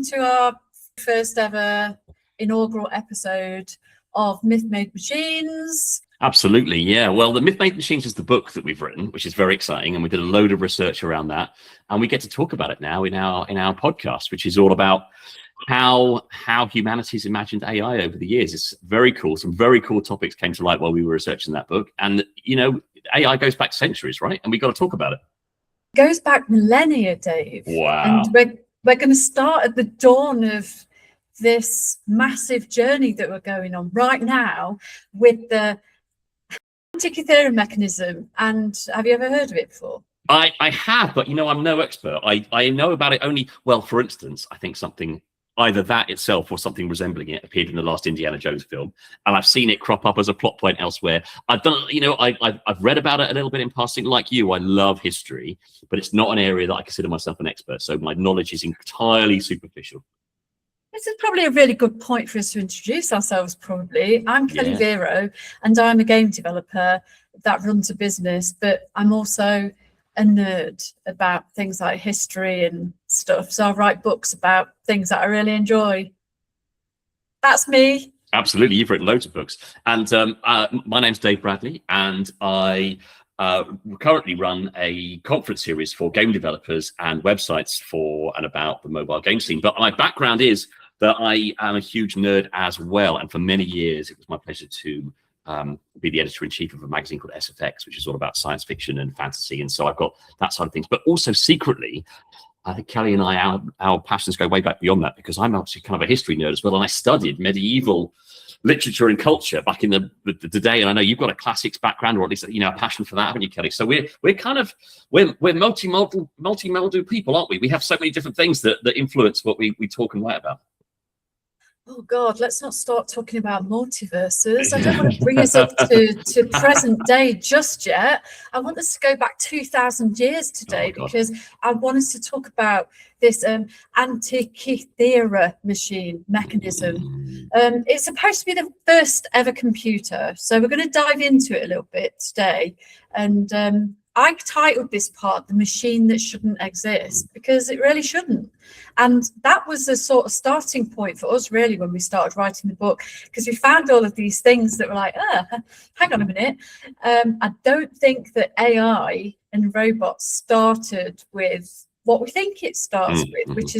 welcome to our first ever inaugural episode of Myth Made Machines. Absolutely, yeah. Well, the Myth Made Machines is the book that we've written, which is very exciting, and we did a load of research around that, and we get to talk about it now in our podcast, which is all about how humanity's imagined AI over the years. It's very cool. Some very cool topics came to light while we were researching that book, and AI goes back centuries, right? And we got to talk about it. It goes back millennia, Dave. Wow. And we're going to start at the dawn of this massive journey that we're going on right now with the Antikythera mechanism. And have you ever heard of it before? I have, but I'm no expert. I know about it only, well, for instance, I think something, either that itself or something resembling it appeared in the last Indiana Jones film, and I've seen it crop up as a plot point elsewhere. I've done, I've read about it a little bit in passing. Like you, I love history, but it's not an area that I consider myself an expert. So my knowledge is entirely superficial. This is probably a really good point for us to introduce ourselves, probably. I'm Kelly Vero, and I'm a game developer that runs a business, but I'm also a nerd about things like history and stuff. So I write books about things that I really enjoy. That's me. Absolutely. You've written loads of books. And my name's Dave Bradley, and I currently run a conference series for game developers and websites for and about the mobile game scene. But my background is that I am a huge nerd as well. And for many years, it was my pleasure to be the editor-in-chief of a magazine called SFX, which is all about science fiction and fantasy. And so I've got that side of things. But also secretly, I think Kelly and I, our passions go way back beyond that, because I'm actually kind of a history nerd as well. And I studied medieval literature and culture back in the day. And I know you've got a classics background, or at least a passion for that, haven't you, Kelly? So we're multi-modal people, aren't we? We have so many different things that influence what we talk and write about. Oh God, let's not start talking about multiverses. I don't want to bring us up to present day just yet. I want us to go back 2,000 years today, because I want us to talk about this Antikythera mechanism. It's supposed to be the first ever computer. So we're going to dive into it a little bit today. And I titled this part "The Machine That Shouldn't Exist," because it really shouldn't. And that was the sort of starting point for us, really, when we started writing the book, because we found all of these things that were like, hang on a minute. I don't think that AI and robots started with what we think it starts with, which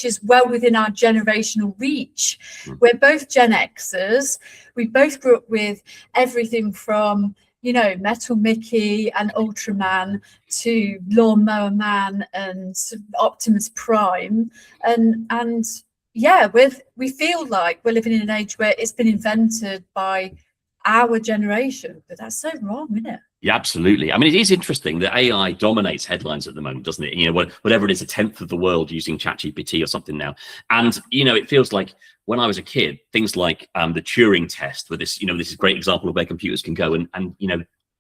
is well within our generational reach. We're both Gen Xers. We both grew up with everything from Metal Mickey and Ultraman to Lawnmower Man and Optimus Prime, and yeah, we feel like we're living in an age where it's been invented by our generation, but that's so wrong, isn't it? Yeah, absolutely. I mean, it is interesting that AI dominates headlines at the moment, doesn't it? Whatever it is, 1/10 of the world using ChatGPT or something now. And, it feels like when I was a kid, things like the Turing test, where this is a great example of where computers can go. And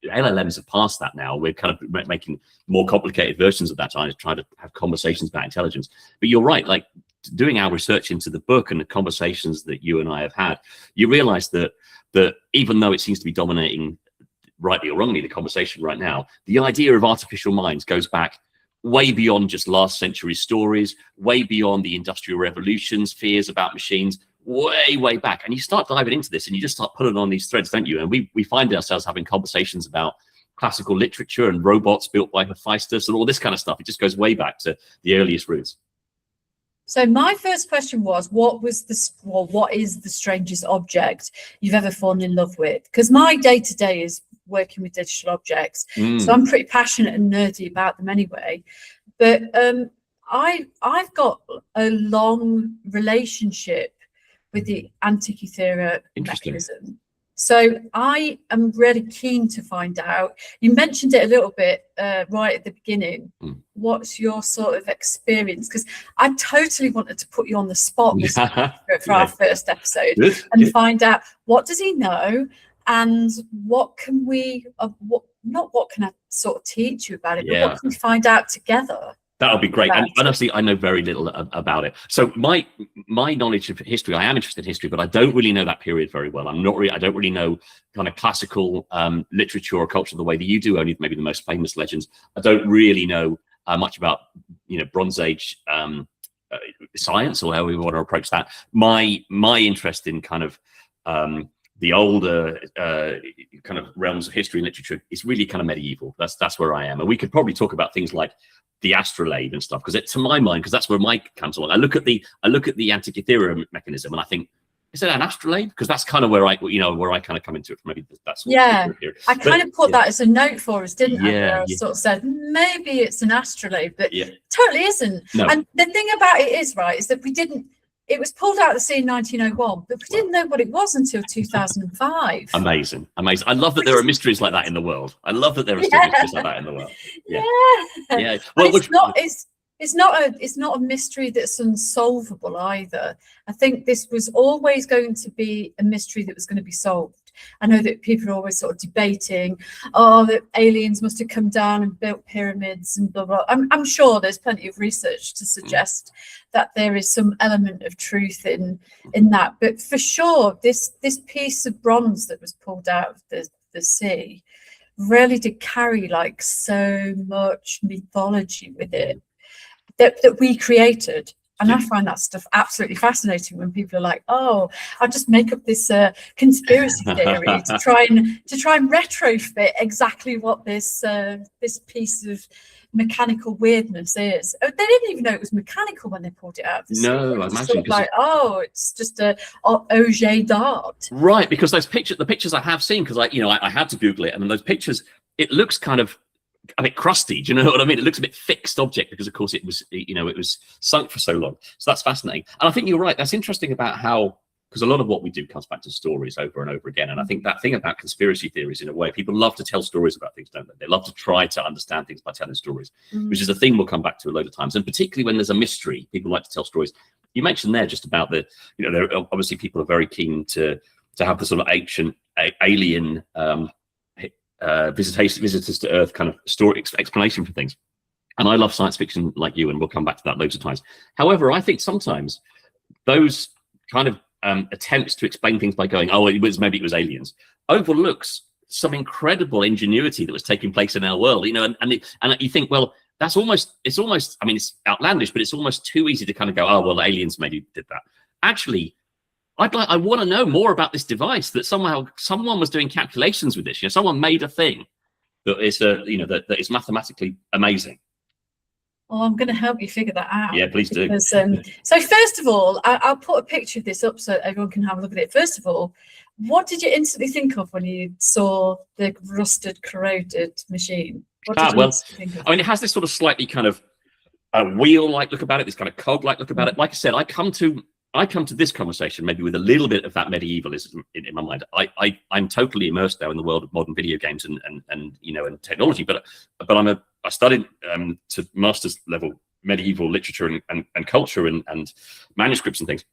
LLMs have passed that now. We're kind of making more complicated versions of that, trying to have conversations about intelligence. But you're right, like doing our research into the book and the conversations that you and I have had, you realize that even though it seems to be dominating, rightly or wrongly, the conversation right now, the idea of artificial minds goes back way beyond just last century's stories, way beyond the Industrial Revolution's fears about machines, way back. And you start diving into this and you just start pulling on these threads, don't you? And we find ourselves having conversations about classical literature and robots built by Hephaestus and all this kind of stuff. It just goes way back to the earliest roots. So my first question was, what is the strangest object you've ever fallen in love with? Because my day-to-day is working with digital objects. So I'm pretty passionate and nerdy about them anyway. But I've got a long relationship with the Antikythera mechanism. So I am really keen to find out. You mentioned it a little bit right at the beginning. What's your sort of experience? Because I totally wanted to put you on the spot for our first episode and find out, what does he know, and what can what can I sort of teach you about it, but what can we find out together? That would be great. And honestly, I know very little about it. So my knowledge of history, I am interested in history, but I don't really know that period very well. I don't really know kind of classical literature or culture the way that you do, only maybe the most famous legends. I don't really know much about, Bronze Age science, or however we want to approach that. My interest in kind of the older kind of realms of history and literature is really kind of medieval. That's where I am, and we could probably talk about things like the astrolabe and stuff, because to my mind, because that's where Mike comes along. I look at the Antikythera mechanism, and I think, is it an astrolabe? Because that's kind of where I kind of come into it from. Maybe that's I kind of put that as a note for us, didn't I? Where I yeah. sort of said maybe it's an astrolabe, but Yeah. totally isn't. No. And the thing about it is, right, is that we didn't. It was pulled out of the sea in 1901, but we didn't know what it was until 2005. Amazing. I love that there are mysteries like that in the world. I love that there are still mysteries like that in the world. Yeah. Well, it's not a mystery that's unsolvable either. I think this was always going to be a mystery that was going to be solved. I know that people are always sort of debating, that aliens must have come down and built pyramids and blah, blah. I'm sure there's plenty of research to suggest that there is some element of truth in that. But for sure, this piece of bronze that was pulled out of the sea really did carry like so much mythology with it that we created. And I find that stuff absolutely fascinating when people are like, "Oh, I'll just make up this conspiracy theory to try and retrofit exactly what this piece of mechanical weirdness is." They didn't even know it was mechanical when they pulled it out of the sea. No, I imagine, sort of like, it's just a objet d'art. Right, because the pictures I have seen, because I had to Google it, and in those pictures, it looks kind of a bit crusty. Do you know what I mean? It looks a bit fixed object because, of course, it was sunk for so long. So that's fascinating. And I think you're right. That's interesting about how, because a lot of what we do comes back to stories over and over again. And I think that thing about conspiracy theories, in a way, people love to tell stories about things, don't they? They love to try to understand things by telling stories, which is a thing we'll come back to a load of times. And particularly when there's a mystery, people like to tell stories. You mentioned there just about there obviously people are very keen to have the sort of ancient alien visitors to Earth kind of story explanation for things. And I love science fiction like you, and we'll come back to that loads of times. However, I think sometimes those kind of attempts to explain things by going, maybe it was aliens, overlooks some incredible ingenuity that was taking place in our world. And you think, well, it's almost, I mean, it's outlandish, but it's almost too easy to kind of go, well, aliens maybe did that. Actually, I want to know more about this device, that someone was doing calculations with this. Someone made a thing that is that is mathematically amazing. Well, I'm going to help you figure that out. Yeah, please do. Because, so first of all, I'll put a picture of this up so everyone can have a look at it. First of all, what did you instantly think of when you saw the rusted, corroded machine? What did you instantly think of? I mean, it has this sort of slightly kind of wheel-like look about it, this kind of cog-like look about it. Like I said, I come to this conversation maybe with a little bit of that medievalism in my mind. I'm totally immersed now in the world of modern video games and technology, but I studied to master's level medieval literature and culture and manuscripts and things.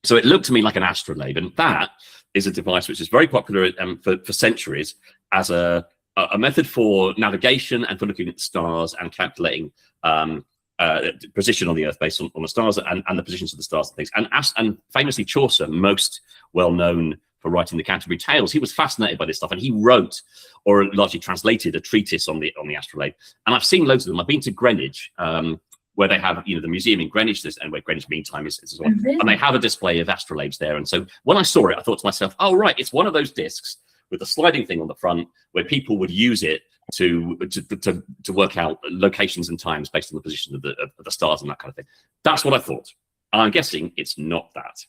So it looked to me like an astrolabe, and that is a device which is very popular for centuries as a method for navigation and for looking at the stars and calculating position on the Earth based on the stars and the positions of the stars and things. And famously, Chaucer, most well known for writing the Canterbury Tales, he was fascinated by this stuff, and he wrote or largely translated a treatise on the astrolabe. And I've seen loads of them. I've been to Greenwich, where they have the museum in Greenwich, and where Greenwich Mean Time is as well. And they have a display of astrolabes there. And so when I saw it, I thought to myself, oh right, it's one of those discs with a sliding thing on the front where people would use it to work out locations and times based on the position of the stars and that kind of thing. That's what I thought. I'm guessing it's not that.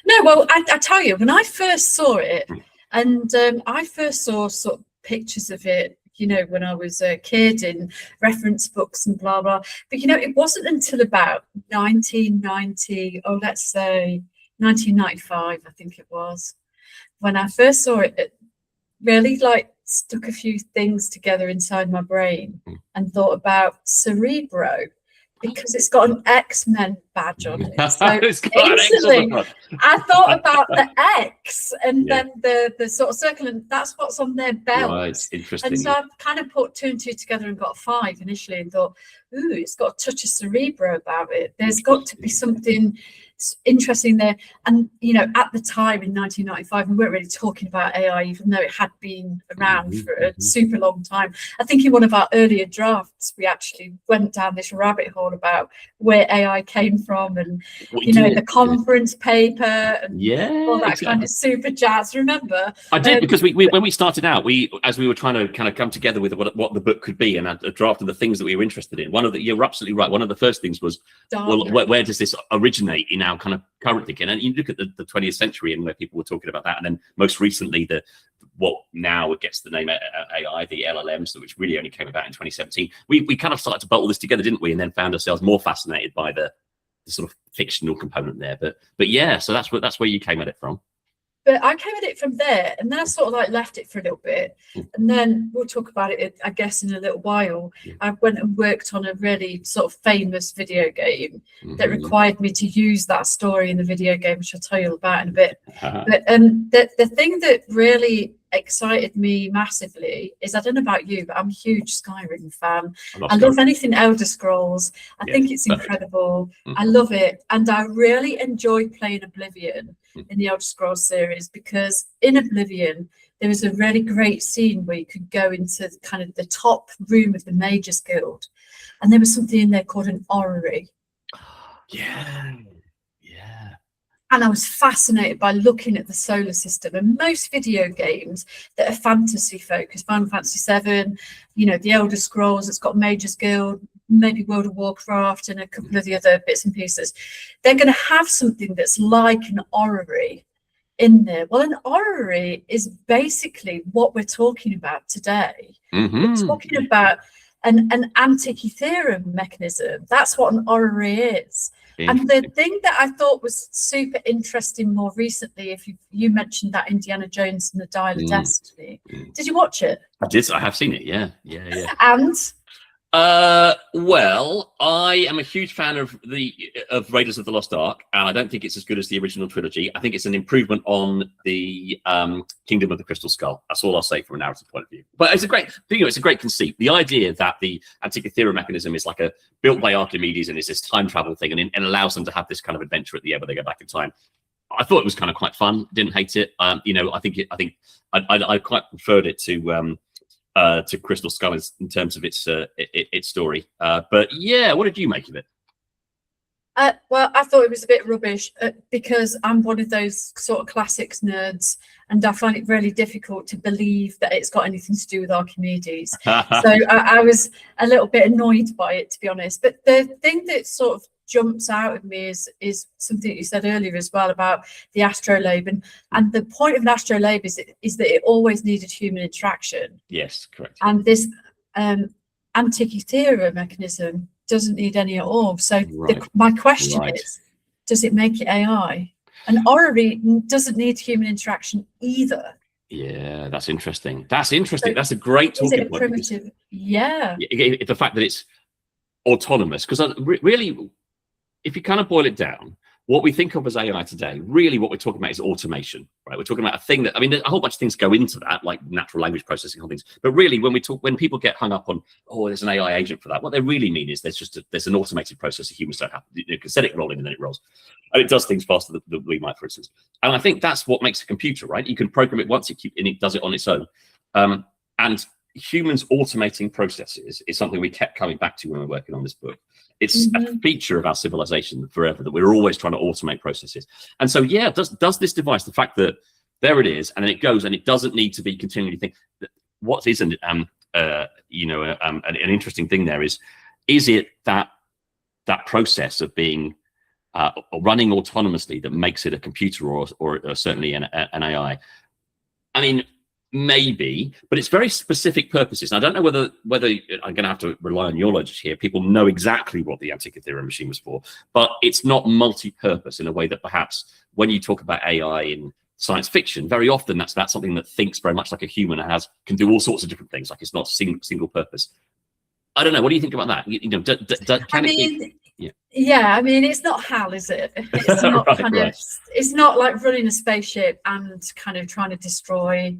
No, well, I tell you, when I first saw it, and I first saw sort of pictures of it, when I was a kid in reference books and blah, blah. But, it wasn't until about 1990, or let's say 1995, I think it was, when I first saw it, it really stuck a few things together inside my brain and thought about Cerebro, because it's got an X-Men badge on it. So instantly, I thought about the X and then the sort of circle, and that's what's on their belt. Right, interesting. And so I kind of put 2 and 2 together and got 5 initially, and thought, ooh, it's got a touch of Cerebro about it. There's got to be something it's interesting there. And, you know, at the time in 1995, we weren't really talking about AI, even though it had been around for a super long time. I think in one of our earlier drafts, we actually went down this rabbit hole about where AI came from, and, you know, the conference paper and all that kind of super jazz. Remember? I did, because we when we started out, as we were trying to kind of come together with what the book could be, and a draft of the things that we were interested in. You're absolutely right. One of the first things was, well, where does this originate in our kind of current thinking? And you look at the 20th century and where people were talking about that, and then most recently what now gets the name AI, the LLMs, which really only came about in 2017. We kind of started to put all this together, didn't we? And then found ourselves more fascinated by the sort of fictional component there. But yeah, so that's where you came at it from. But I came at it from there, and then I sort of like left it for a little bit, and then we'll talk about it, I guess, in a little while. I went and worked on a really sort of famous video game that required me to use that story in the video game, which I'll tell you all about in a bit. But the thing that really excited me massively is, I don't know about you, but I'm a huge Skyrim fan. I love anything Elder Scrolls. I think it's incredible. I love it, and I really enjoy playing Oblivion in the Elder Scrolls series, because in Oblivion there was a really great scene where you could go into kind of the top room of the Mages Guild, and there was something in there called an orrery. And I was fascinated by looking at the solar system, and most video games that are fantasy focused, Final Fantasy VII, you know, the Elder Scrolls, it's got Mages Guild, maybe World of Warcraft and a couple of the other bits and pieces, they're going to have something that's like an orrery in there. Well, an orrery is basically what we're talking about today. We're talking about an Antikythera mechanism. That's what an orrery is. And the thing that I thought was super interesting more recently, if you mentioned that Indiana Jones and the Dial of Destiny. Did you watch it? I did. I have seen it. Yeah. And well, I am a huge fan of Raiders of the Lost Ark, and I don't think it's as good as the original trilogy. I think it's an improvement on the Kingdom of the Crystal Skull. That's all I'll say from a narrative point of view. But it's a great conceit. The idea that the Antikythera mechanism is like built by Archimedes, and is this time travel thing, and allows them to have this kind of adventure at the end where they go back in time. I thought it was kind of quite fun. Didn't hate it. You know, I think I quite preferred it to Crystal Skull in terms of its story. But yeah, what did you make of it? Well, I thought it was a bit rubbish, because I'm one of those sort of classics nerds, and I find it really difficult to believe that it's got anything to do with Archimedes. So I was a little bit annoyed by it, to be honest. But the thing that sort of jumps out at me is something that you said earlier as well about the astrolabe, and the point of an astrolabe is that it always needed human interaction. Yes, correct. And this Antikythera mechanism doesn't need any at all. So my question is, does it make it AI? An orrery doesn't need human interaction either. Yeah, that's interesting. That's a great talking point. Is it a primitive? Yeah. The fact that it's autonomous, because really, if you kind of boil it down, what we think of as AI today, really what we're talking about is automation, right? We're talking about a thing that, I mean, a whole bunch of things go into that, like natural language processing and things. But really, when people get hung up on, oh, there's an AI agent for that, what they really mean is there's an automated process that humans don't have. You can set it rolling and then it rolls. And it does things faster than we might, for instance. And I think that's what makes a computer, right? You can program it once, and it does it on its own. And humans automating processes is something we kept coming back to when we're working on this book. It's a feature of our civilization forever, that we're always trying to automate processes. And so, yeah, does this device, the fact that there it is, and then it goes, and it doesn't need to be continually thinking. What is an interesting thing there is it that process of being running autonomously that makes it a computer or certainly an AI? I mean, maybe, but it's very specific purposes. And I don't know whether I'm going to have to rely on your logic here. People know exactly what the Antikythera machine was for, but it's not multi-purpose in a way that perhaps when you talk about AI in science fiction, very often that's something that thinks very much like a human and can do all sorts of different things. Like it's not single purpose. I don't know. What do you think about that? Yeah, I mean, it's not HAL, is it? It's not it's not like running a spaceship and kind of trying to destroy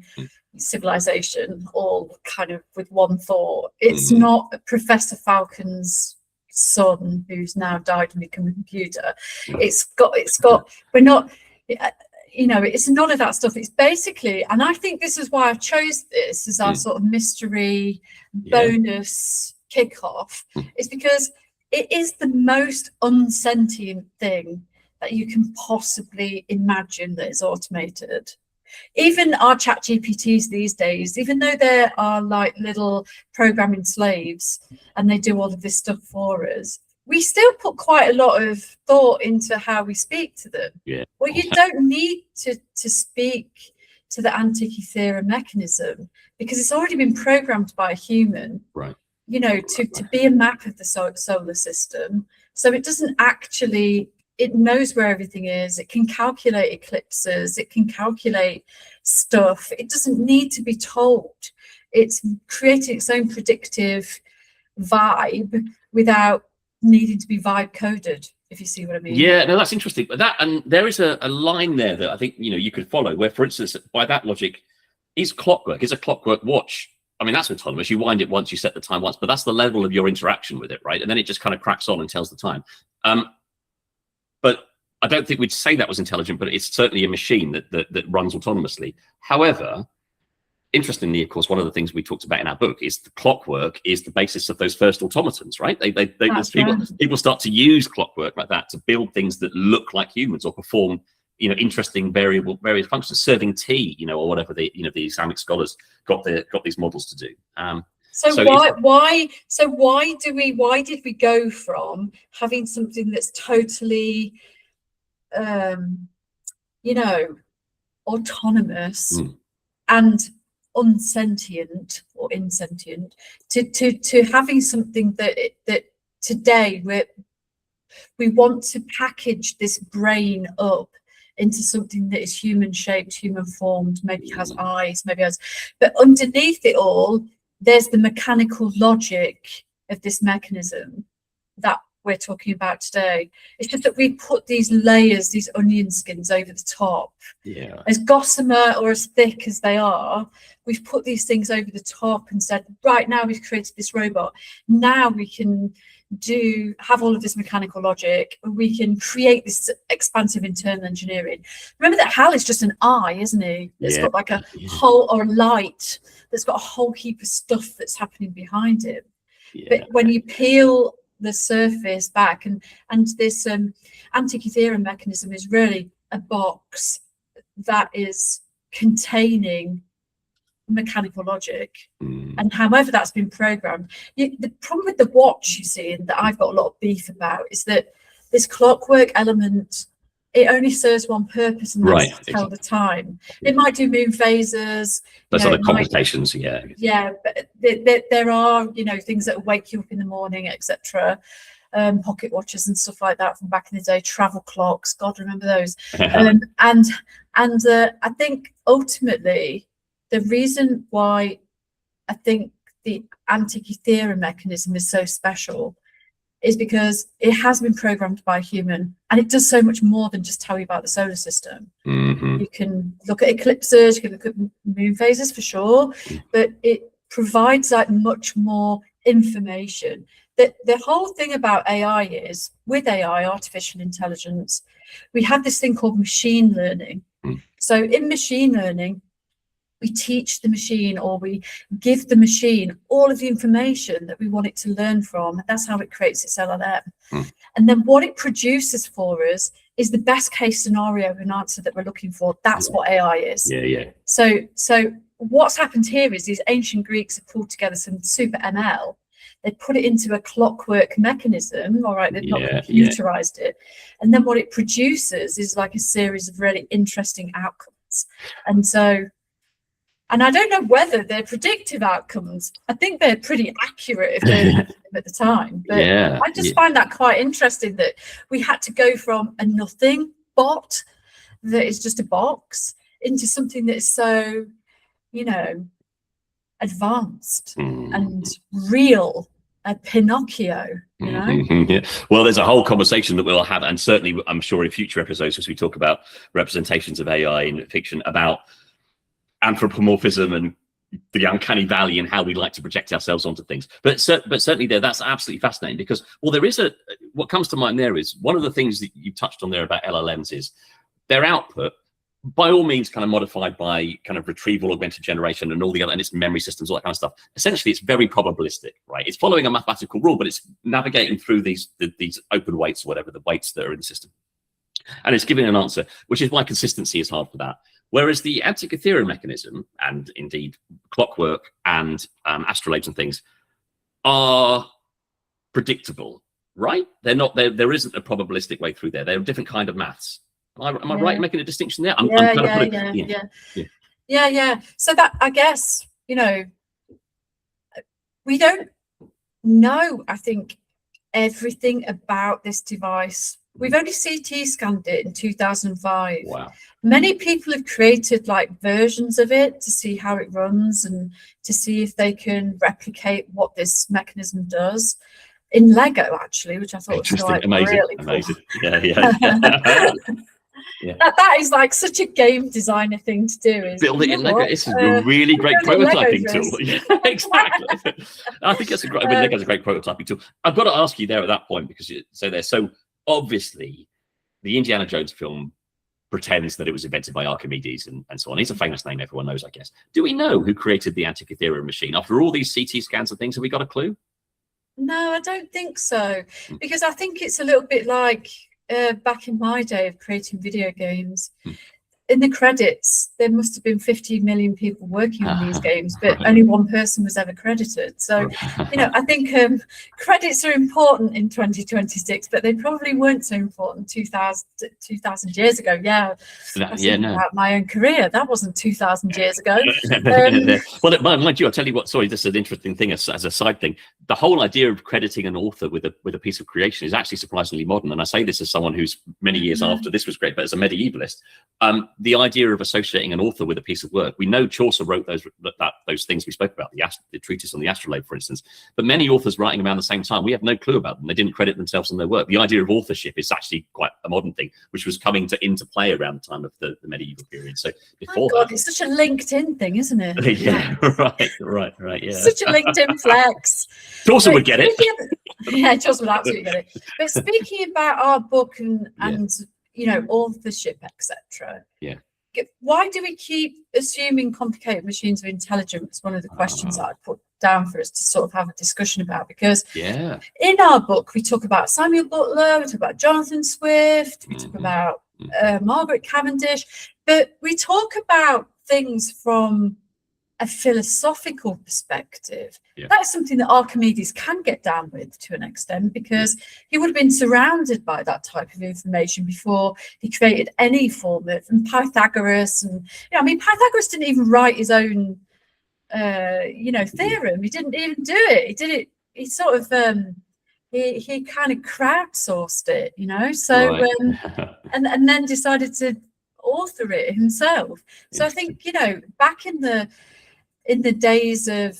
civilization all kind of with one thought. It's not Professor Falcon's son who's now died and become a computer. It's got we're not, it's none of that stuff. It's basically, and I think this is why I chose this as our sort of mystery bonus kickoff, is because it is the most unsentient thing that you can possibly imagine that is automated. Even our ChatGPTs these days, even though there are like little programming slaves and they do all of this stuff for us, we still put quite a lot of thought into how we speak to them. Yeah. Well, you don't need to speak to the Antikythera mechanism because it's already been programmed by a human, right? To be a map of the solar system. So it doesn't actually, it knows where everything is. It can calculate eclipses. It can calculate stuff. It doesn't need to be told. It's creating its own predictive vibe without needing to be vibe coded, if you see what I mean. Yeah, no, that's interesting. But and there is a line there that I think you could follow, where, for instance, by that logic, is a clockwork watch. I mean, that's autonomous. You wind it once, you set the time once, but that's the level of your interaction with it, right? And then it just kind of cracks on and tells the time. But I don't think we'd say that was intelligent, but it's certainly a machine that runs autonomously. However, interestingly, of course, one of the things we talked about in our book is the clockwork is the basis of those first automatons, right? People start to use clockwork like that to build things that look like humans or perform, interesting various functions, serving tea, or whatever the Islamic scholars got these models to do. Why did we go from having something that's totally, autonomous and unsentient or insentient to having something that today we want to package this brain up into something that is human shaped, human formed, maybe has eyes, but underneath it all there's the mechanical logic of this mechanism that we're talking about today. It's just that we put these layers, these onion skins over the top. Yeah. As gossamer or as thick as they are, we've put these things over the top and said, right, now we've created this robot. Now we can have all of this mechanical logic. We can create this expansive internal engineering. Remember that Hal is just an eye, isn't he? It's got like a whole, or a light that's got a whole heap of stuff that's happening behind him. Yeah. But when you peel the surface back, and this Antikythera mechanism is really a box that is containing mechanical logic, and however that's been programmed. The problem with the watch, you see, and that I've got a lot of beef about, is that this clockwork element, it only serves one purpose, and that's to tell the time. It might do moon phases. There's other computations, Yeah, but there are, things that wake you up in the morning, etc. Pocket watches and stuff like that from back in the day, travel clocks, God, remember those. And I think ultimately the reason why I think the Antikythera mechanism is so special is because it has been programmed by a human, and it does so much more than just tell you about the solar system. You can look at eclipses, you can look at moon phases for sure, but it provides like much more information. The whole thing about AI is, with AI, artificial intelligence, we have this thing called machine learning. So in machine learning, we teach the machine, or we give the machine all of the information that we want it to learn from. That's how it creates its LLM. And then what it produces for us is the best case scenario and answer that we're looking for. That's what AI is. So what's happened here is these ancient Greeks have pulled together some super ML. They put it into a clockwork mechanism. All right, they've not computerized it. And then what it produces is like a series of really interesting outcomes. And I don't know whether they're predictive outcomes. I think they're pretty accurate if they're at the time. But I just find that quite interesting, that we had to go from a nothing bot that is just a box into something that is so, advanced and real, a Pinocchio, Well, there's a whole conversation that we'll have, and certainly I'm sure in future episodes, as we talk about representations of AI in fiction, about anthropomorphism and the uncanny valley and how we like to project ourselves onto things. But certainly that's absolutely fascinating, because, well, there is what comes to mind there is one of the things that you touched on there about LLMs is their output, by all means, kind of modified by kind of retrieval, augmented generation, and all the other, and its memory systems, all that kind of stuff. Essentially, it's very probabilistic, right? It's following a mathematical rule, but it's navigating through these open weights, or whatever, the weights that are in the system. And it's giving an answer, which is why consistency is hard for that. Whereas the Antikythera mechanism, and indeed clockwork and astrolabes and things, are predictable, right? They're not. There isn't a probabilistic way through there. They're a different kind of maths. Am I right in making a distinction there? Yeah. So that, I guess, we don't know, I think, everything about this device. We've only CT scanned it in 2005. Wow. Many people have created like versions of it to see how it runs and to see if they can replicate what this mechanism does in Lego, actually, which I thought was like really amazing. Cool. Yeah. Yeah. That is like such a game designer thing to do. Is build it in Lego. It's a really great prototyping tool. Yeah, exactly. I think it's Lego's a great prototyping tool. I've got to ask you there at that point, because so obviously the Indiana Jones film pretends that it was invented by Archimedes and so on. He's a famous name everyone knows, I guess. Do we know who created the Antikythera machine? After all these CT scans and things, have we got a clue? No, I don't think so, because I think it's a little bit like back in my day of creating video games. In the credits, there must have been 50 million people working on these games, but only one person was ever credited. So, I think credits are important in 2026, but they probably weren't so important 2,000 years ago. Yeah, about my own career. That wasn't 2,000 years ago. Well, mind you, I'll tell you what. Sorry, this is an interesting thing as a side thing. The whole idea of crediting an author with a piece of creation is actually surprisingly modern. And I say this as someone who's many years after this was great, but as a medievalist. The idea of associating an author with a piece of work. We know Chaucer wrote those things we spoke about, the treatise on the astrolabe, for instance. But many authors writing around the same time, we have no clue about them. They didn't credit themselves in their work. The idea of authorship is actually quite a modern thing, which was coming into play around the time of the medieval period. So before that, it's such a LinkedIn thing, isn't it? Yeah, right. Yeah, such a LinkedIn flex. Chaucer would get it. Yeah, Chaucer would absolutely get it. But speaking about our book and authorship, etc. Yeah. Why do we keep assuming complicated machines are intelligent? It's one of the questions that I put down for us to sort of have a discussion about, because in our book we talk about Samuel Butler, we talk about Jonathan Swift, we talk about Margaret Cavendish, but we talk about things from a philosophical perspective. That's something that Archimedes can get down with to an extent, because he would have been surrounded by that type of information before he created any form of, and Pythagoras, and Pythagoras didn't even write his own theorem. He didn't even do it. He did it, he sort of he kind of crowdsourced it, and then decided to author it himself. So I think, back in the days of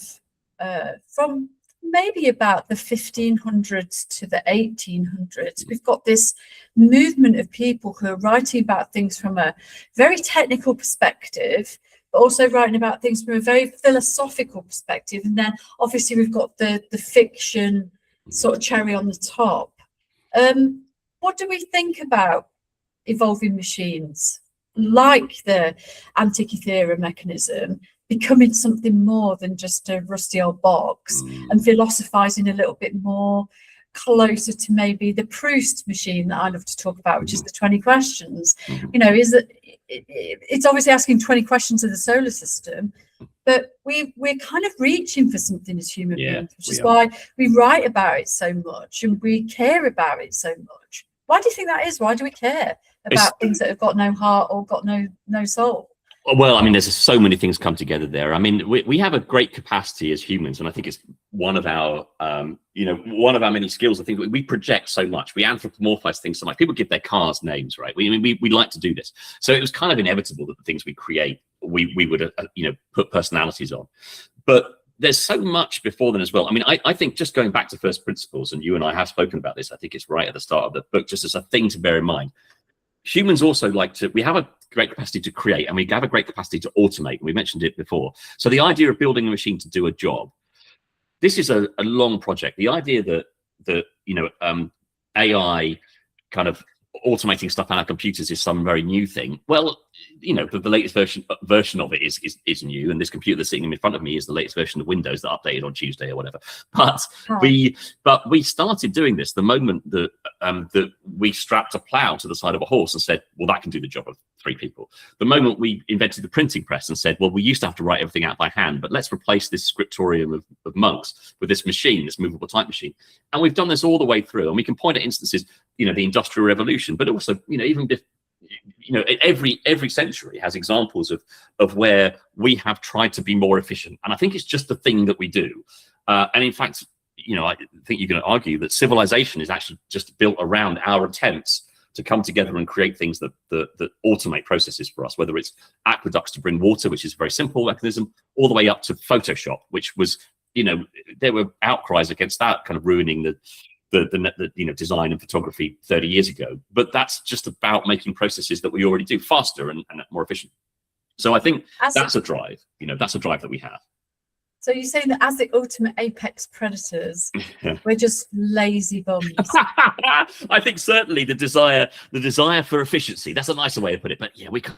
from maybe about the 1500s to the 1800s, we've got this movement of people who are writing about things from a very technical perspective, but also writing about things from a very philosophical perspective. And then obviously we've got the fiction sort of cherry on the top. What do we think about evolving machines like the Antikythera mechanism becoming something more than just a rusty old box, and philosophizing a little bit more closer to maybe the Proust machine that I love to talk about, which is the 20 questions? It's obviously asking 20 questions of the solar system, but we're kind of reaching for something as human beings, which is why we write about it so much and we care about it so much. Why do you think that is? Why do we care about things that have got no heart or got no soul? Well, there's so many things come together there. We have a great capacity as humans, and I think it's one of our, one of our many skills. I think we project so much. We anthropomorphize things so much. People give their cars names, right? We like to do this. So it was kind of inevitable that the things we create, we would, put personalities on. But there's so much before then as well. I think just going back to first principles, and you and I have spoken about this, I think it's right at the start of the book, just as a thing to bear in mind. humans also like to, we have a great capacity to create, and we have a great capacity to automate. We mentioned it before. So the idea of building a machine to do a job, this is a long project. The idea that AI kind of automating stuff on our computers is some very new thing. Well, the latest version of it is new, and this computer that's sitting in front of me is the latest version of Windows that updated on Tuesday or whatever. But we started doing this the moment that that we strapped a plow to the side of a horse and said, well, that can do the job of 3 people. The moment we invented the printing press and said, well, we used to have to write everything out by hand, but let's replace this scriptorium of monks with this machine, this movable type machine. And we've done this all the way through, and we can point at instances, the Industrial Revolution, but also, even if, every century has examples of where we have tried to be more efficient. And I think it's just the thing that we do. And in fact, I think you're going to argue that civilization is actually just built around our attempts to come together and create things that automate processes for us, whether it's aqueducts to bring water, which is a very simple mechanism, all the way up to Photoshop, which was, there were outcries against that kind of ruining the design and photography 30 years ago. But that's just about making processes that we already do faster and more efficient. So I think that's a drive, that's a drive that we have. So you're saying that as the ultimate apex predators, we're just lazy bums? I think certainly the desire for efficiency, that's a nicer way to put it. But yeah, we can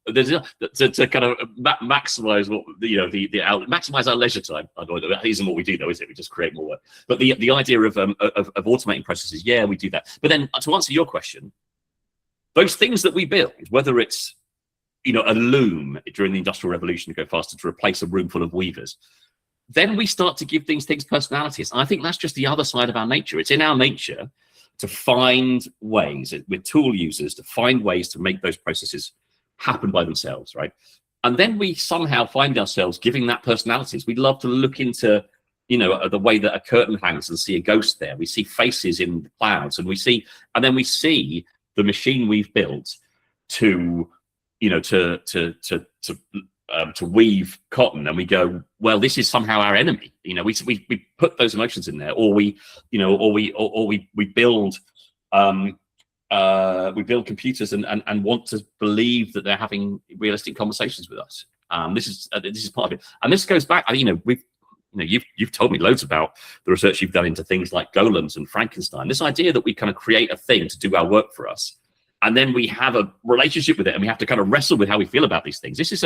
to kind of maximize what maximize our leisure time. I don't know, that isn't what we do though, is it? We just create more work. But the idea of automating processes, yeah, we do that. But then to answer your question, those things that we build, whether it's a loom during the Industrial Revolution to go faster to replace a room full of weavers, then we start to give things personalities. And I think that's just the other side of our nature. It's in our nature to find ways, with tool users, to find ways to make those processes happen by themselves, right? And then we somehow find ourselves giving that personalities. We'd love to look into, the way that a curtain hangs and see a ghost there. We see faces in the clouds, and then we see the machine we've built to weave cotton, and we go, well, this is somehow our enemy. We put those emotions in there, or we build computers and want to believe that they're having realistic conversations with us. This is part of it, and this goes back. You've told me loads about the research you've done into things like golems and Frankenstein. This idea that we kind of create a thing to do our work for us, and then we have a relationship with it, and we have to kind of wrestle with how we feel about these things. This is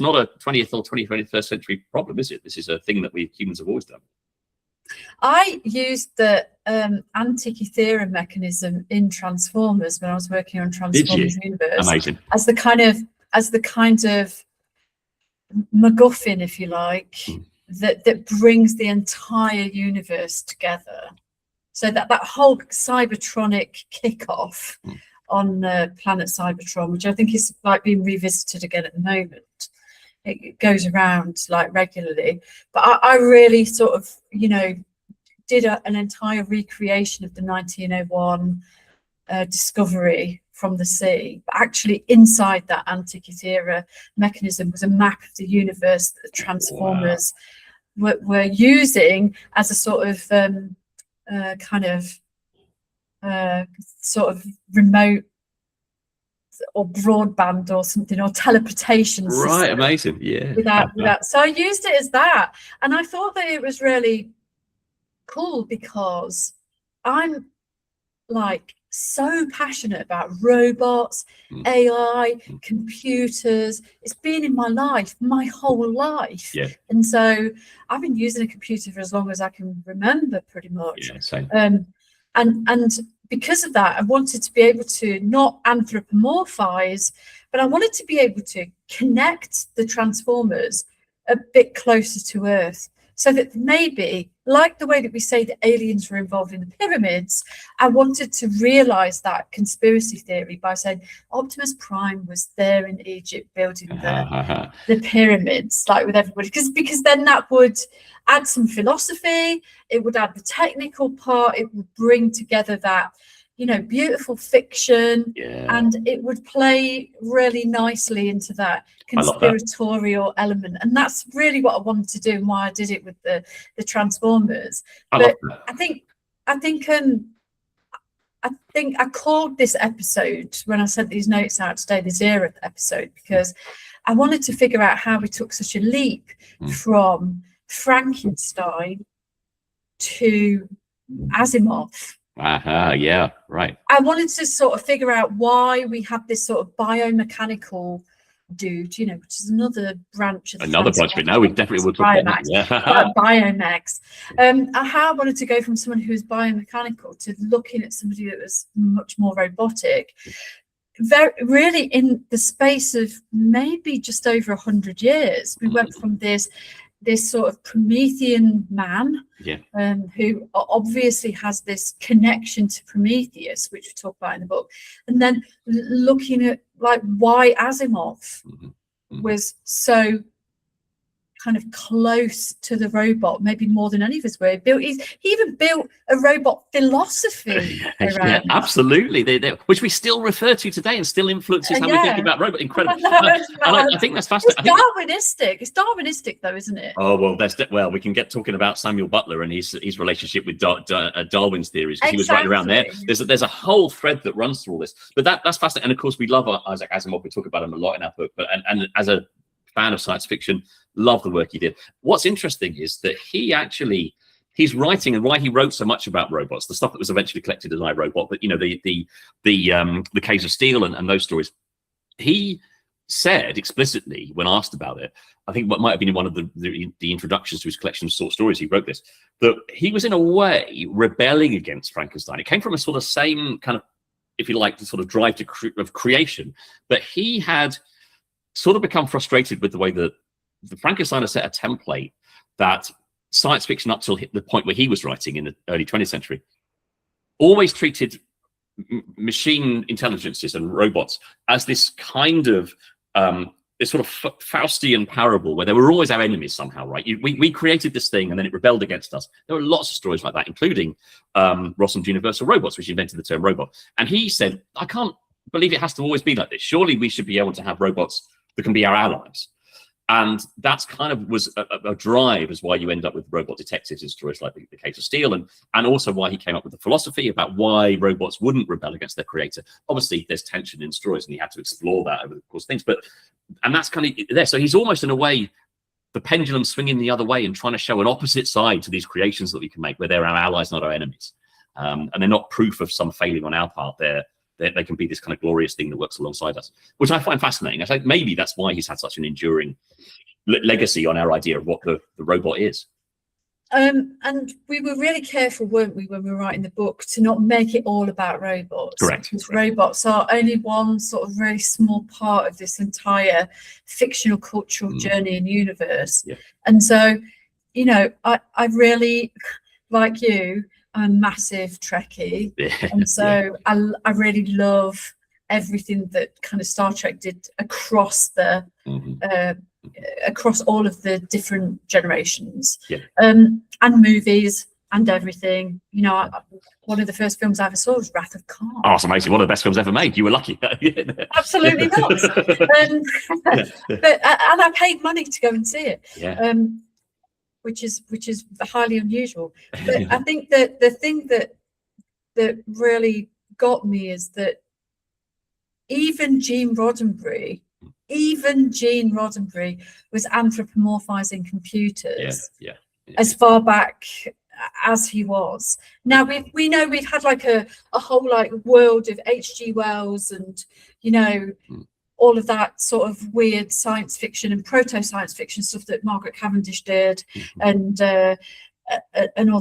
not a 20th or 21st century problem, is it? This is a thing that we humans have always done. I used the Antikythera mechanism in Transformers when I was working on Transformers Universe. Amazing. As the kind of MacGuffin, if you like, that brings the entire universe together. So that whole Cybertronic kickoff on Planet Cybertron, which I think is like being revisited again at the moment. It goes around like regularly, but I really sort of, did an entire recreation of the 1901 discovery from the sea. But actually inside that Antikythera mechanism was a map of the universe that the Transformers were using as a sort of sort of remote or broadband or something, or teleportation system. Right, amazing. Yeah. Without. So I used it as that, and I thought that it was really cool because I'm like so passionate about robots, AI, computers. It's been in my life, my whole life. Yeah. And so I've been using a computer for as long as I can remember, pretty much. Yeah, same. And because of that, I wanted to be able to not anthropomorphize, but I wanted to be able to connect the Transformers a bit closer to Earth, so that maybe, like the way that we say that aliens were involved in the pyramids, I wanted to realize that conspiracy theory by saying Optimus Prime was there in Egypt building the pyramids, like with everybody, because then that would add some philosophy, it would add the technical part, it would bring together that, beautiful fiction, and it would play really nicely into that conspiratorial element. And that's really what I wanted to do and why I did it with the Transformers. I think I think I called this episode, when I sent these notes out today, the 0th episode, because I wanted to figure out how we took such a leap from Frankenstein to Asimov. Yeah, right. I wanted to sort of figure out why we have this sort of biomechanical dude, you know, which is another branch of but now we definitely will talk about that. Biomex. How I wanted to go from someone who was biomechanical to looking at somebody that was much more robotic. Really, in the space of maybe just over 100 years, we went from this sort of Promethean man, who obviously has this connection to Prometheus, which we talk about in the book, and then looking at like why Asimov was so kind of close to the robot, maybe more than any of us were. He even built a robot philosophy around. Absolutely, which we still refer to today and still influences how we think about robots. Incredible. I think that's fascinating. It's Darwinistic though, isn't it? Oh well, we can get talking about Samuel Butler and his relationship with Darwin's theories, because he was right around there. There's a whole thread that runs through all this, but that's fascinating. And of course, we love Isaac Asimov. We talk about him a lot in our book, but and as a fan of science fiction, love the work he did. What's interesting is that he's writing, and why he wrote so much about robots, the stuff that was eventually collected as iRobot, but you know, the Caves of Steel and those stories. He said explicitly when asked about it, I think what might have been in one of the introductions to his collection of short stories, he wrote this, that he was in a way rebelling against Frankenstein. It came from a sort of same kind of, if you like, the sort of drive of creation, but he had sort of become frustrated with the way that the Frankenstein had set a template that science fiction, up till the point where he was writing in the early 20th century, always treated machine intelligences and robots as this kind of this sort of Faustian parable where they were always our enemies somehow, right? We created this thing and then it rebelled against us. There are lots of stories like that, including Rossum's Universal Robots, which invented the term robot. And he said, I can't believe it has to always be like this. Surely we should be able to have robots that can be our allies. And that's kind of was a drive as why you end up with robot detectives in stories like the Case of Steel, and also why he came up with the philosophy about why robots wouldn't rebel against their creator. Obviously, there's tension in stories, and he had to explore that over the course of things. And that's kind of there. So he's almost in a way the pendulum swinging the other way and trying to show an opposite side to these creations that we can make, where they're our allies, not our enemies, and they're not proof of some failing on our part. They can be this kind of glorious thing that works alongside us, which I find fascinating. I think maybe that's why he's had such an enduring legacy on our idea of what the robot is. And we were really careful, weren't we, when we were writing the book, to not make it all about robots. Correct. Because robots are only one sort of really small part of this entire fictional cultural journey and universe. Yeah. And so, you know, I really, like you, I'm a massive Trekkie, and so I really love everything that kind of Star Trek did across the across all of the different generations, and movies and everything. You know, one of the first films I ever saw was Wrath of Khan. Oh, it's amazing! One of the best films ever made. You were lucky. Absolutely not. But I paid money to go and see it. Yeah. Which is highly unusual. But I think that the thing that really got me is that even Gene Roddenberry was anthropomorphizing computers as far back as he was. Now we know we've had like a whole like world of H.G. Wells and, you know, all of that sort of weird science fiction and proto-science fiction stuff that Margaret Cavendish did, and all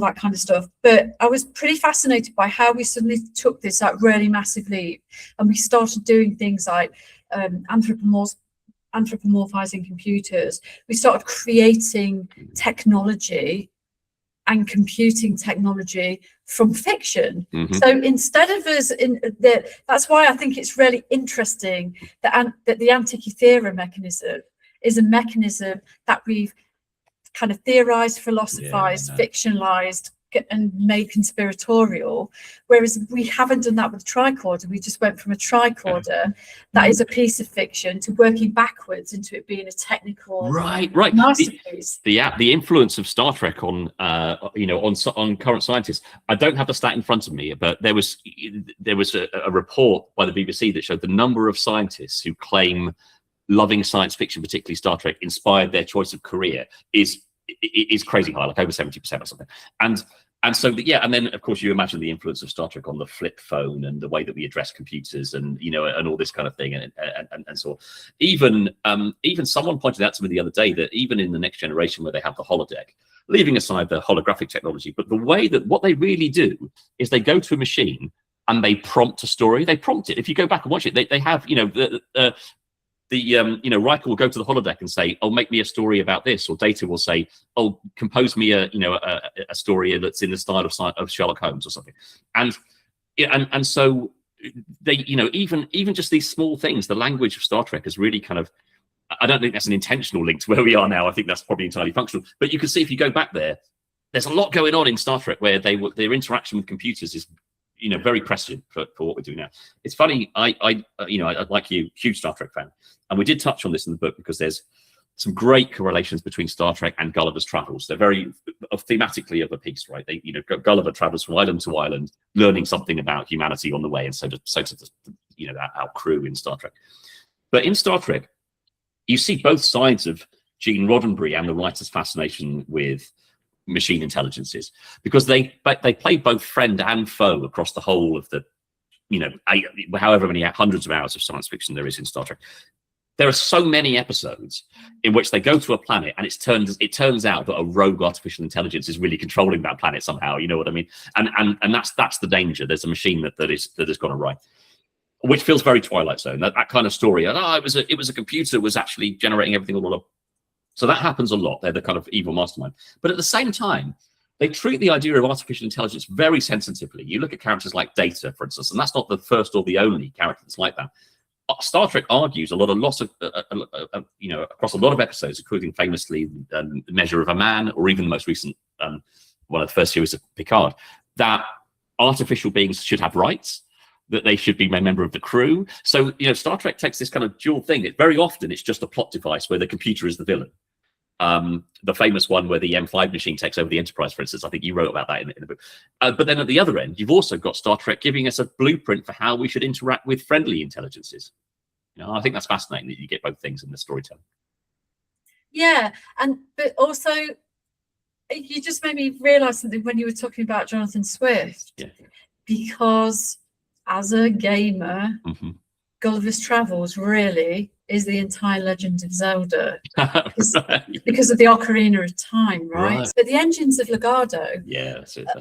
that kind of stuff. But I was pretty fascinated by how we suddenly took this like really massive leap, and we started doing things like anthropomorphizing computers. We started creating technology and computing technology from fiction. So instead of us that's why I think it's really interesting that the Antikythera mechanism is a mechanism that we've kind of theorized, philosophized, fictionalized, and made conspiratorial, whereas we haven't done that with tricorder. We just went from a tricorder that is a piece of fiction to working backwards into it being a technical right. masterpiece. The influence of Star Trek on on current scientists. I don't have the stat in front of me, but there was a report by the BBC that showed the number of scientists who claim loving science fiction, particularly Star Trek, inspired their choice of career is crazy high, like over 70% or something. And so and then of course you imagine the influence of Star Trek on the flip phone and the way that we address computers and and all this kind of thing and so on. Even someone pointed out to me the other day that even in the next generation where they have the holodeck, leaving aside the holographic technology, but the way that what they really do is they go to a machine and they prompt a story. They prompt it. If you go back and watch it, they have Riker will go to the holodeck and say, "Oh, make me a story about this," or Data will say, "Oh, compose me a story that's in the style of Sherlock Holmes or something." And so they, even just these small things, the language of Star Trek is really kind of. I don't think that's an intentional link to where we are now. I think that's probably entirely functional. But you can see if you go back there's a lot going on in Star Trek where their interaction with computers is very prescient for what we're doing now. It's funny. I like you, huge Star Trek fan, and we did touch on this in the book because there's some great correlations between Star Trek and Gulliver's Travels. They're very thematically of a piece, right? They, Gulliver travels from island to island, learning something about humanity on the way, and so does our crew in Star Trek. But in Star Trek, you see both sides of Gene Roddenberry and the writer's fascination with machine intelligences, because they play both friend and foe across the whole of the however many hundreds of hours of science fiction there is in Star Trek. There are so many episodes in which they go to a planet and it turns out that a rogue artificial intelligence is really controlling that planet somehow. You know what I mean? And that's the danger. There's a machine that has gone awry, which feels very Twilight Zone. That kind of story. It was a computer was actually generating everything all along. So that happens a lot. They're the kind of evil mastermind. But at the same time, they treat the idea of artificial intelligence very sensitively. You look at characters like Data, for instance, and that's not the first or the only character that's like that. Star Trek argues across a lot of episodes, including famously The Measure of a Man, or even the most recent one of the first series of Picard, that artificial beings should have rights, that they should be a member of the crew. So, Star Trek takes this kind of dual thing. Very often it's just a plot device where the computer is the villain. The famous one where the M5 machine takes over the Enterprise, for instance. I think you wrote about that in the book. But then at the other end, you've also got Star Trek giving us a blueprint for how we should interact with friendly intelligences. I think that's fascinating that you get both things in the storytelling. Yeah, but also you just made me realize something when you were talking about Jonathan Swift. Yeah. Because as a gamer, Gulliver's Travels really is the entire Legend of Zelda because of the Ocarina of Time, right? But the engines of Legato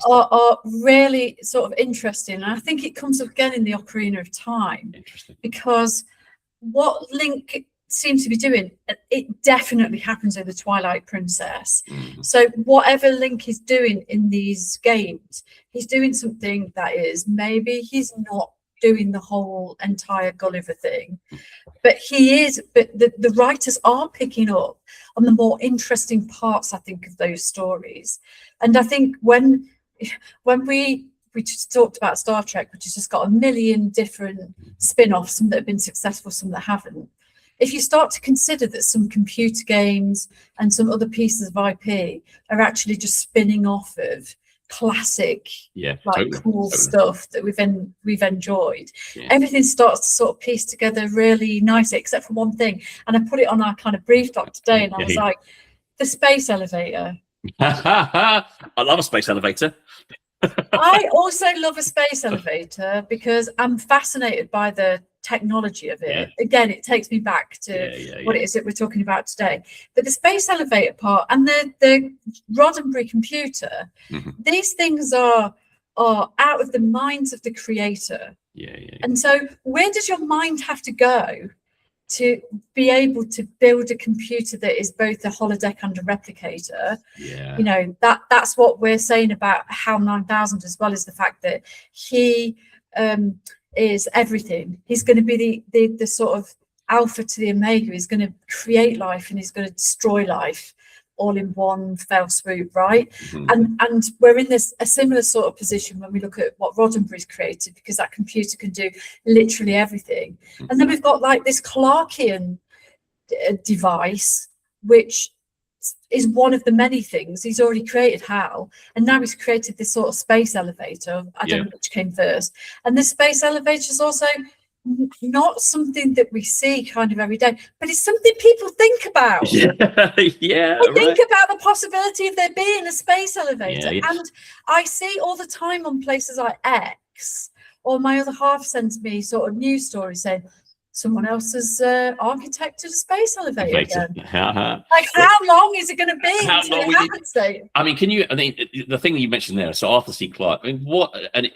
are really sort of interesting. And I think it comes up again in the Ocarina of Time. Interesting. Because what Link seems to be doing, it definitely happens in the Twilight Princess. So whatever Link is doing in these games, he's doing something that is, maybe he's not doing the whole entire Gulliver thing, but the writers are picking up on the more interesting parts, I think, of those stories. And I think when we just talked about Star Trek, which has just got a million different spin-offs, some that have been successful, some that haven't. If you start to consider that some computer games and some other pieces of IP are actually just spinning off of classic, cool stuff that we've enjoyed, everything starts to sort of piece together really nicely, except for one thing. And I put it on our kind of brief doc today, and I was like, the space elevator. I love a space elevator. I also love a space elevator because I'm fascinated by the technology of it. Again, it takes me back to what it is that we're talking about today. But the space elevator part and the Roddenberry computer, these things are out of the minds of the creator. And so where does your mind have to go to be able to build a computer that is both a holodeck and a replicator? That's what we're saying about HAL 9000, as well as the fact that he is everything. He's going to be the sort of alpha to the omega. He's going to create life and he's going to destroy life. all in one fell swoop, right? Mhm. And we're in a similar sort of position when we look at what Roddenberry's created, because that computer can do literally everything. And then we've got like this Clarkian device, which is one of the many things he's already created, Hal, and now he's created this sort of space elevator. I don't know which came first. And the space elevator is also not something that we see kind of every day, but it's something people think about. Yeah, Think about the possibility of there being a space elevator. Yeah. And I see all the time on places like X, or my other half sends me sort of news stories saying someone else has architected a space elevator again. Like, how long is it going to be until it happens? I mean, I mean, the thing you mentioned there, so Arthur C. Clarke, I mean, what an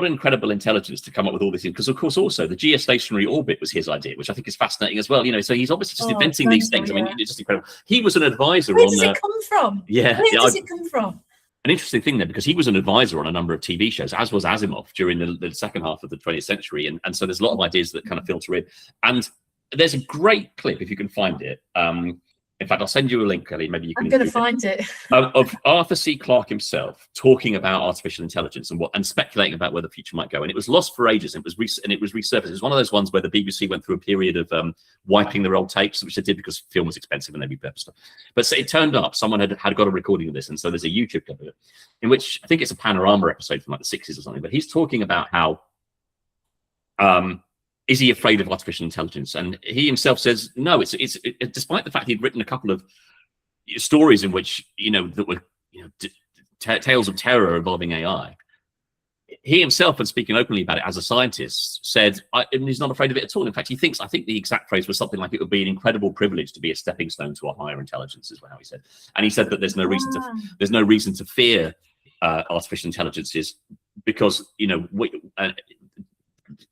incredible intelligence to come up with all these things, because of course also the geostationary orbit was his idea, which I think is fascinating as well. So he's obviously just inventing these things. I mean, it's just incredible. He was an advisor. Where does it come from? Yeah, where does it come from? An interesting thing there, because he was an advisor on a number of TV shows, as was Asimov during the second half of the 20th century. And so there's a lot of ideas that kind of filter in. And there's a great clip, if you can find it. In fact, I'll send you a link, Kelly. Maybe you can. I'm going to find it. Of Arthur C. Clarke himself talking about artificial intelligence and speculating about where the future might go. And it was lost for ages. And it was resurfaced. It was one of those ones where the BBC went through a period of wiping their old tapes, which they did because film was expensive and they repurposed it. But so it turned up, someone had got a recording of this. And so there's a YouTube clip of it, in which I think it's a Panorama episode from like the 60s or something. But he's talking about how is he afraid of artificial intelligence? And he himself says no. It's despite the fact he'd written a couple of stories in which that were tales of terror involving AI. He himself, and speaking openly about it as a scientist, said and he's not afraid of it at all. In fact, I think the exact phrase was something like, "It would be an incredible privilege to be a stepping stone to a higher intelligence," is how he said. And he said that there's no reason to fear artificial intelligences, because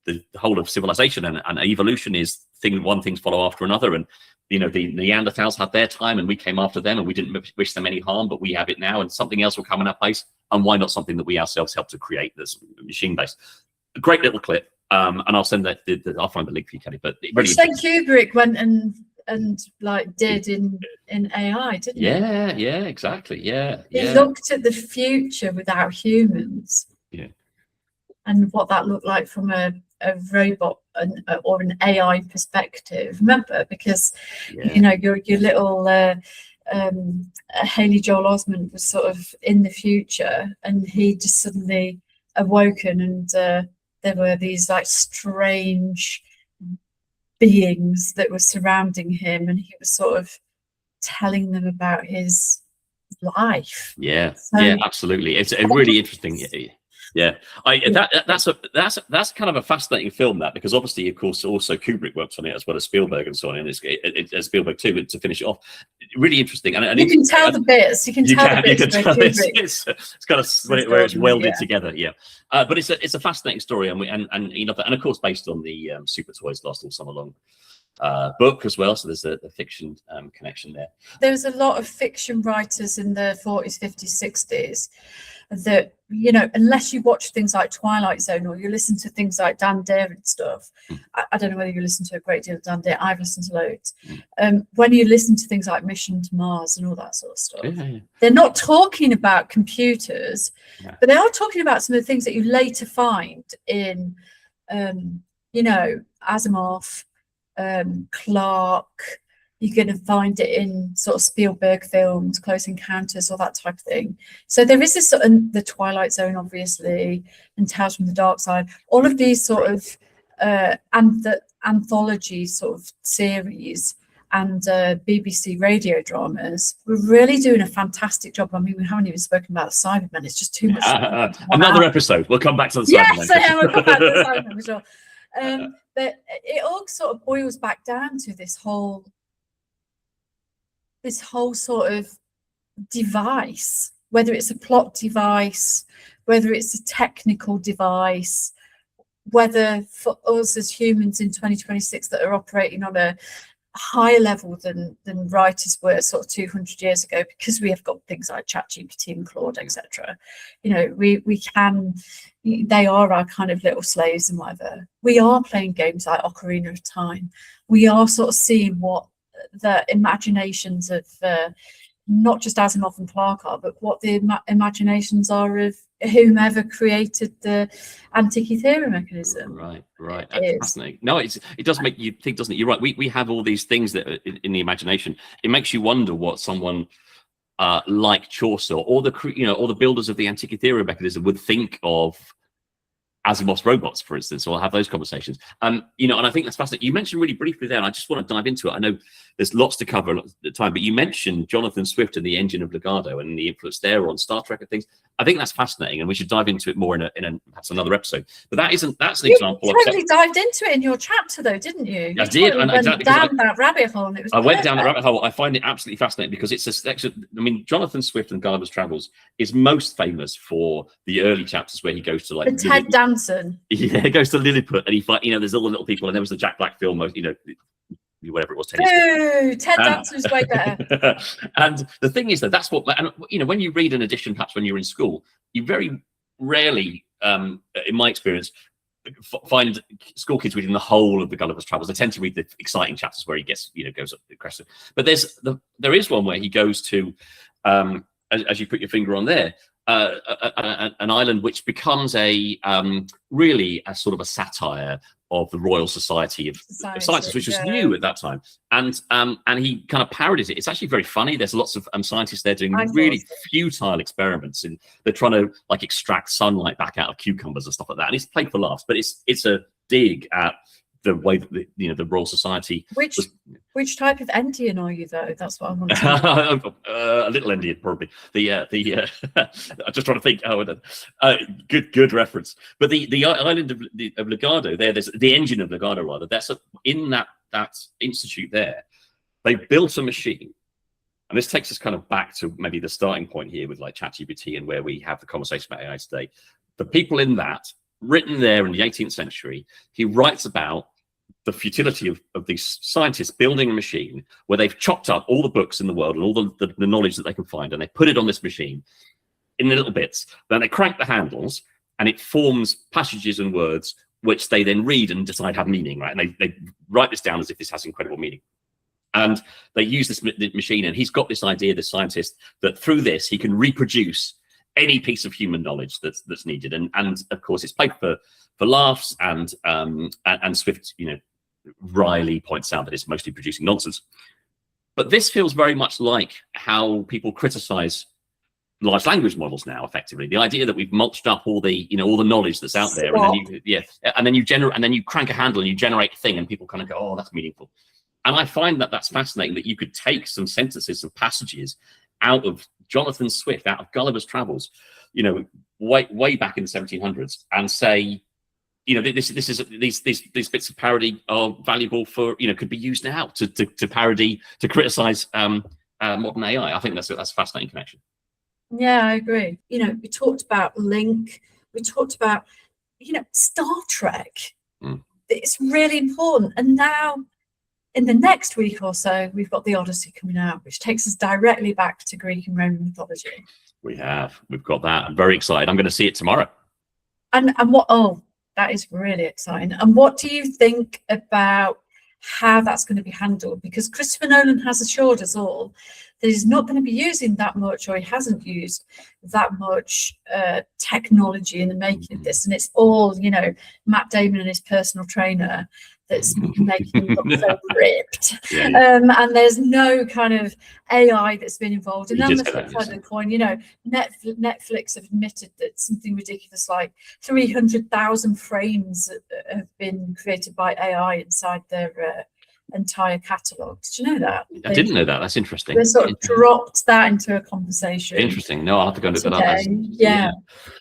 the whole of civilization and evolution is one things follow after another. And the Neanderthals had their time and we came after them, and we didn't wish them any harm, but we have it now, and something else will come in our place. And why not something that we ourselves helped to create, that's machine based? A great little clip, and I'll send that. I'll find the link for you, Kelly. But really, Kubrick went and like did in AI, didn't he? Yeah, exactly. He looked at the future without humans. Yeah. And what that looked like from a robot or an AI perspective. Remember, because your little Haley Joel Osment was sort of in the future, and he just suddenly awoken, and there were these like strange beings that were surrounding him, and he was sort of telling them about his life. Yeah, absolutely. It's a really interesting. Yeah, that's kind of a fascinating film, that, because obviously, of course, also Kubrick worked on it as well as Spielberg and so on, and it's Spielberg too, to finish it off. Really interesting, and you can tell the bits. You can tell it's kind of where it's welded together. Yeah, but it's a fascinating story, and of course based on the Super Toys Lost All Summer Long book as well. So there's a fiction connection there. There was a lot of fiction writers in the 40s, 50s, 60s that, unless you watch things like Twilight Zone or you listen to things like Dan Dare and stuff, I don't know whether you listen to a great deal of Dan Dare. I've listened to loads. When you listen to things like Mission to Mars and all that sort of stuff, they're not talking about computers, but they are talking about some of the things that you later find in, Asimov, Clarke. You're going to find it in sort of Spielberg films, Close Encounters, or that type of thing. So there is this sort of the Twilight Zone, obviously, and Tales from the Dark Side. All of these sort of and the anthology sort of series and BBC radio dramas were really doing a fantastic job. I mean, we haven't even spoken about the Cybermen. It's just too much. Another episode. We'll come back to the Cybermen. Yes, we'll come back to the Cybermen for sure. But it all sort of boils back down to this whole sort of device, whether it's a plot device, whether it's a technical device, whether for us as humans in 2026 that are operating on a higher level than writers were sort of 200 years ago, because we have got things like ChatGPT and Claude, etc. They are our kind of little slaves and whatever. We are playing games like Ocarina of Time. We are sort of seeing what the imaginations of not just Asimov and Clarke are, but what the imaginations are of whomever created the Antikythera mechanism. Right. That's fascinating. No, it does make you think, doesn't it? You're right. We have all these things that are in the imagination. It makes you wonder what someone like Chaucer or the builders of the Antikythera mechanism would think of Asimov's robots, for instance, or have those conversations. And I think that's fascinating. You mentioned really briefly there, and I just want to dive into it. I know there's lots to cover at the time, but you mentioned Jonathan Swift and the engine of Legardo and the influence there on Star Trek and things. I think that's fascinating, and we should dive into it more in perhaps another episode. But that's an example. You totally dived into it in your chapter, though, didn't you? I did. And exactly, down that rabbit hole. And it was went down that rabbit hole. I find it absolutely fascinating because it's a section. I mean, Jonathan Swift and Gulliver's Travels is most famous for the early chapters where he goes to the Ted Danson. Yeah, he goes to Lilliput and he fight. There's all the little people, and there was the Jack Black film. Whatever it was. Ted Danson's way better. And the thing is that that's what, and when you read an edition, perhaps when you're in school, you very rarely, in my experience, find school kids reading the whole of the Gulliver's Travels. They tend to read the exciting chapters where he gets, goes up the crest. But there is one where he goes to, as you put your finger on there, an island which becomes really a sort of a satire of the Royal Society of Scientists, which was new at that time, and he kind of parodies it. It's actually very funny. There's lots of scientists there doing really futile experiments, and they're trying to extract sunlight back out of cucumbers and stuff like that. And it's played for laughs, but it's a dig at the way that the Royal Society. Which type of Endian are you, though? That's what I want to know. A little Endian, probably. I'm just trying to think. Good reference. But the island of Legardo, there's the engine of Legardo, rather. That's in that institute there. They built a machine, and this takes us kind of back to maybe the starting point here with ChatGPT and where we have the conversation about AI today. The people in that, written there in the 18th century, he writes about the futility of these scientists building a machine where they've chopped up all the books in the world and all the knowledge that they can find, and they put it on this machine in little bits. Then they crank the handles, and it forms passages and words which they then read and decide have meaning, right? And they write this down as if this has incredible meaning. And they use this machine, and he's got this idea, this scientist, that through this he can reproduce any piece of human knowledge that's needed. And of course it's played for laughs, and Swift, wryly points out that it's mostly producing nonsense. But this feels very much like how people criticize large language models now, effectively. The idea that we've mulched up all the knowledge that's out there, and then you crank a handle and you generate a thing, and people kind of go, oh, that's meaningful. And I find that's fascinating, that you could take some sentences, some passages out of Jonathan Swift, out of Gulliver's Travels, way back in the 1700s, and say, these bits of parody are valuable for, could be used now to parody, to criticize modern AI. I think that's a fascinating connection. Yeah, I agree. We talked about Link. We talked about, Star Trek. It's really important. And now, in the next week or so, we've got the Odyssey coming out, which takes us directly back to Greek and Roman mythology. We've got that. I'm very excited. I'm going to see it tomorrow. And what? Oh, that is really exciting. And what do you think about how that's going to be handled? Because Christopher Nolan has assured us all that he's not going to be using that much, or he hasn't used that much technology in the making of this. And it's all, Matt Damon and his personal trainer that's making him look so ripped. And there's no kind of AI that's been involved. And on the flip side of the coin, Netflix have admitted that something ridiculous like 300,000 frames have been created by AI inside their entire catalogue. Did you know that? I didn't know that. That's interesting. They sort of dropped that into a conversation. Interesting. No, I'll have to go and look that up. Yeah.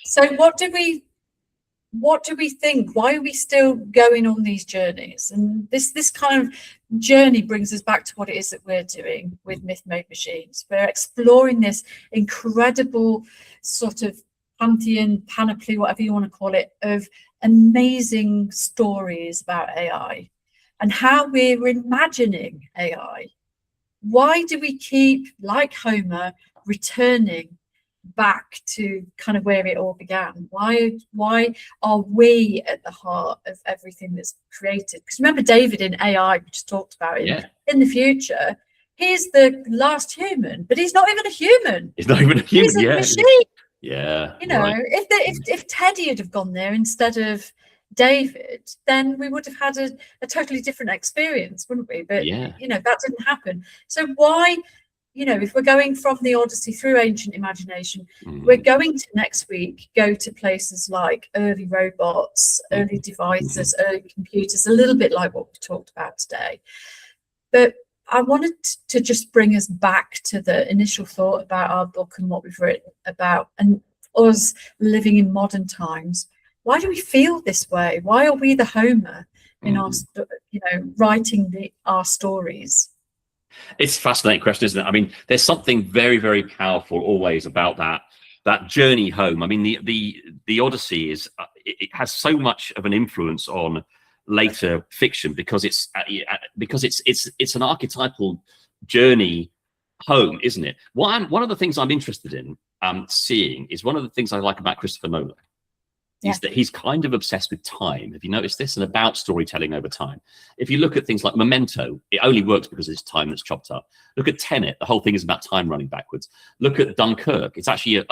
So what do we think? Why are we still going on these journeys? And this kind of journey brings us back to what it is that we're doing with Myth Made Machines. We're exploring this incredible sort of panoply, whatever you want to call it, of amazing stories about AI and how we're imagining AI. Why do we keep, like Homer, returning back to kind of where it all began? Why are we at the heart of everything that's created? Because remember David in AI, we just talked about it. In the future, he's the last human, but he's not even a human. He's not even a human. He's a Yeah. machine. Yeah. You know, right. if Teddy had have gone there instead of David, then we would have had a totally different experience, wouldn't we? But Yeah. you know, that didn't happen. So why, you know, if we're going from the Odyssey through ancient imagination, we're going to next week go to places like early robots, early devices, early computers, a little bit like what we talked about today. But I wanted to just bring us back to the initial thought about our book and what we've written about, and us living in modern times. Why do we feel this way? Why are we the Homer in our, you know, writing our stories? It's a fascinating question, isn't it? I mean, there's something very, very powerful always about that journey home. I mean, the Odyssey it has so much of an influence on later fiction because it's an archetypal journey home, isn't it? One of the things I'm interested in seeing is one of the things I like about Christopher Nolan is that he's kind of obsessed with time. Have you noticed this? And about storytelling over time. If you look at things like Memento, it only works because it's time that's chopped up. Look at Tenet, the whole thing is about time running backwards. Look at Dunkirk, it's actually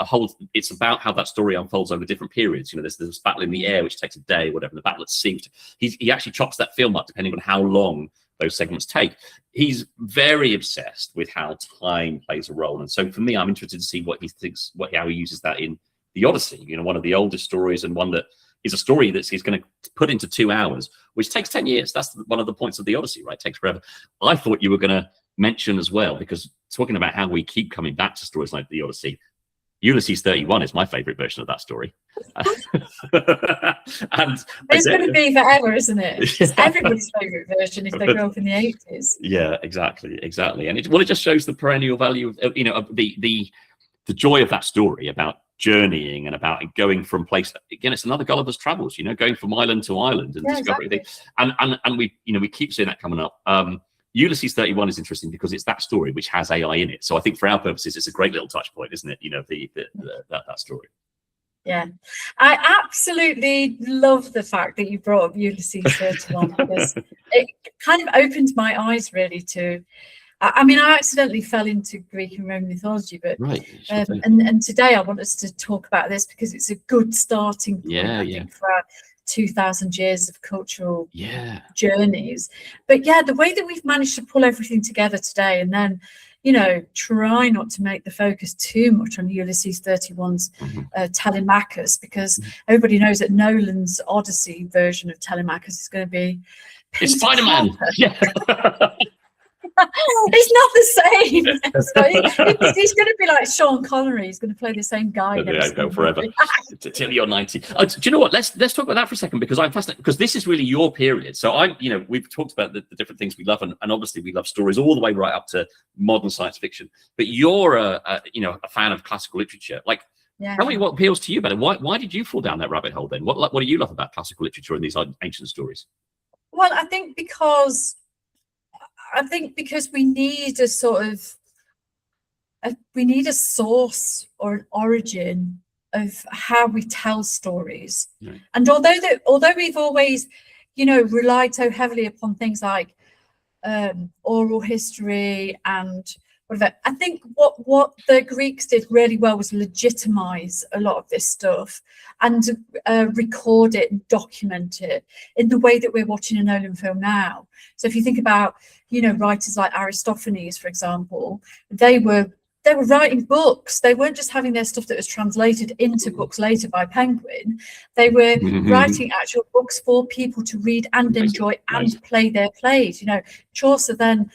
it's about how that story unfolds over different periods. You know, there's this battle in the air, which takes a day, whatever, the battle at sea. He actually chops that film up depending on how long those segments take. He's very obsessed with how time plays a role. And so for me, I'm interested to see what he thinks, how he uses that in the Odyssey, you know, one of the oldest stories, and one that is a story that he's going to put into 2 hours, which takes 10 years. That's one of the points of the Odyssey, right? It takes forever. I thought you were going to mention as well, because talking about how we keep coming back to stories like the Odyssey, Ulysses 31 is my favorite version of that story. And it's going to be forever, isn't it? It's everybody's favorite version if they grew up in the 80s. Yeah, exactly. And it just shows the perennial value of, you know, of the joy of that story about journeying and about going from place. Again, it's another Gulliver's Travels, you know, going from island to island and discovering things. And we, you know, we keep seeing that coming up. Ulysses 31 is interesting because it's that story which has AI in it. So I think for our purposes, it's a great little touch point, isn't it? You know, that story. Yeah, I absolutely love the fact that you brought up Ulysses 31 because it kind of opened my eyes really to. I mean, I accidentally fell into Greek and Roman mythology, but and today I want us to talk about this because it's a good starting point, I think, for our 2,000 years of cultural journeys. But yeah, the way that we've managed to pull everything together today, and then, you know, try not to make the focus too much on Ulysses 31's Telemachus, because everybody knows that Nolan's Odyssey version of Telemachus is going to be it's Spider-Man. It's not the same. So he's going to be like Sean Connery. He's going to play the same guy. Go forever till you're 90. Do you know what? Let's talk about that for a second, because I'm fascinated, because this is really your period. So you know, we've talked about the different things we love, and obviously we love stories all the way right up to modern science fiction. But you're a fan of classical literature. Like, tell me what appeals to you about it. Why did you fall down that rabbit hole then? What do you love about classical literature and these ancient stories? Well, I think because we need a sort of we need a source or an origin of how we tell stories. And although we've always, you know, relied so heavily upon things like oral history and whatever, I think what the Greeks did really well was legitimize a lot of this stuff and record it and document it in the way that we're watching a Nolan film now. So if you think about, you know, writers like Aristophanes, for example, they were writing books. They weren't just having their stuff that was translated into books later by Penguin. They were writing actual books for people to read and enjoy and play their plays. You know, Chaucer then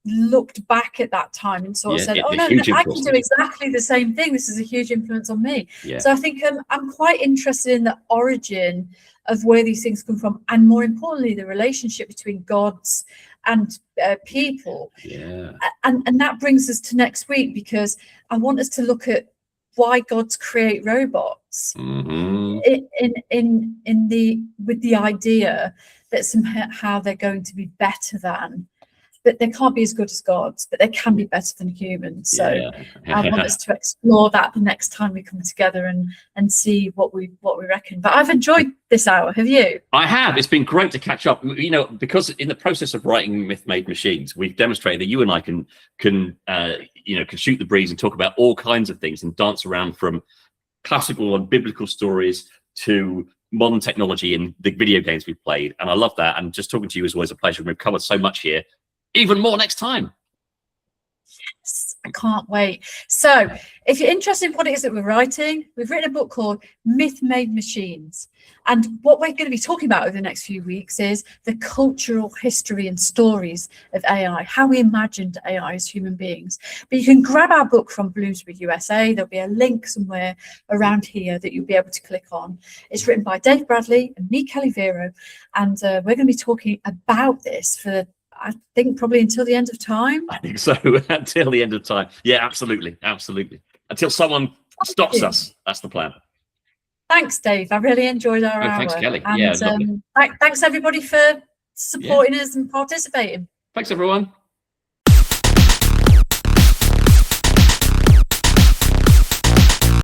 looked back at that time and sort of said, oh no, I can do exactly the same thing. This is a huge influence on me. So I think I'm quite interested in the origin of where these things come from, and more importantly, the relationship between gods and people. And that brings us to next week, because I want us to look at why gods create robots with the idea that somehow they're going to be better than but they can't be as good as gods, but they can be better than humans. So I want us to explore that the next time we come together and see what we reckon. But I've enjoyed this hour. Have you? I have. It's been great to catch up. You know, because in the process of writing Myth-Made Machines, we've demonstrated that you and I can shoot the breeze and talk about all kinds of things and dance around from classical and biblical stories to modern technology and the video games we've played. And I love that. And just talking to you is always a pleasure. We've covered so much here. Even more next time. Yes, I can't wait. So if you're interested in what it is that we're writing, we've written a book called Myth-Made Machines. And what we're going to be talking about over the next few weeks is the cultural history and stories of AI, how we imagined AI as human beings. But you can grab our book from Bloomsbury, USA. There'll be a link somewhere around here that you'll be able to click on. It's written by Dave Bradley and me, Kelly Vero. And we're going to be talking about this for, I think, probably until the end of time. I think so. Until the end of time. Yeah, absolutely. Absolutely. Until someone stops us. That's the plan. Thanks, Dave. I really enjoyed our hour. Thanks, Kelly. And, thanks, everybody, for supporting us and participating. Thanks, everyone.